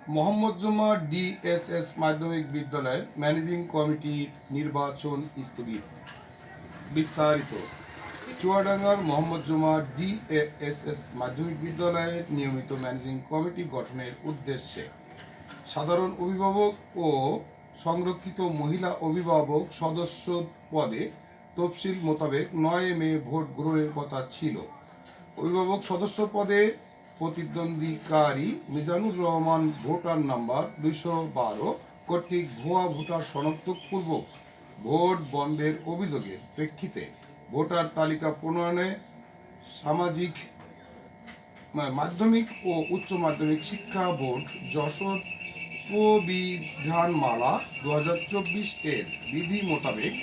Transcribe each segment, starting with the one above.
মোহাম্মদ জুমা ডিএসএস মাধ্যমিক বিদ্যালয়ের ম্যানেজিং কমিটি নির্বাচন স্থগিত। বিস্তারিত। চুয়াডাঙ্গার মোহাম্মদ জুমা ডিএসএস মাধ্যমিক বিদ্যালয়ের নিয়মিত ম্যানেজিং কমিটি গঠনের উদ্দেশ্যে সাধারণ অভিভাবক ও সংরক্ষিত মহিলা অভিভাবক সদস্য পদে তফসিল মোতাবেক 9 মে ভোট গ্রহণের কথা ছিল। অভিভাবক সদস্য পদে প্রতিদ্বন্দ্বীকারী মিজানুর রহমান ভোটার নাম্বার 212 কর্তৃক ভুয়া ভোটার শনাক্তপূর্বক ভোট বন্ধের অভিযোগের প্রেক্ষিতে ভোটার তালিকা প্রণয়নে সামাজিক মাধ্যমিক ও উচ্চ মাধ্যমিক শিক্ষা বোর্ড যশোর প্রবিধানমালা 2024 এর বিধি মোতাবেক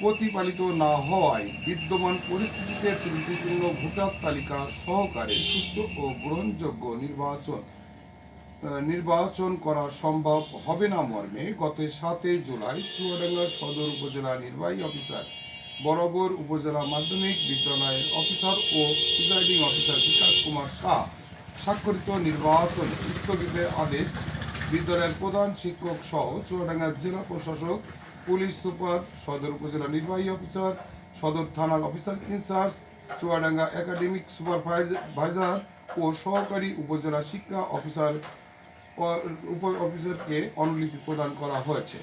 প্রতিপালিত না হওয়ায় বিদ্যমান পরিস্থিতিতে ত্রুটিপূর্ণ ভোটার তালিকা সহকারে সুষ্ঠু ও গ্রহণযোগ্য নির্বাচন করা সম্ভব হবে না মর্মে গত 7 জুলাই চুয়াডাঙ্গা সদর উপজেলা নির্বাহী অফিসার বরাবর উপজেলা মাধ্যমিক বিদ্যালয়ের অফিসার ও প্রিজাইডিং অফিসার বিকাশ কুমার শাহ স্বাক্ষরিত নির্বাচন স্থগিতের আদেশ বিদ্যালয়ের প্রধান শিক্ষক সহ চুয়াডাঙ্গা জেলা প্রশাসক, পুলিশ সুপার, সদর উপজেলা নির্বাহী অফিসার, সদর থানার officer in charge, Chuadanga academic supervisor ও সহকারী উপজেলা শিক্ষা অফিসারকে অনুলিপি প্রদান করা হয়েছে।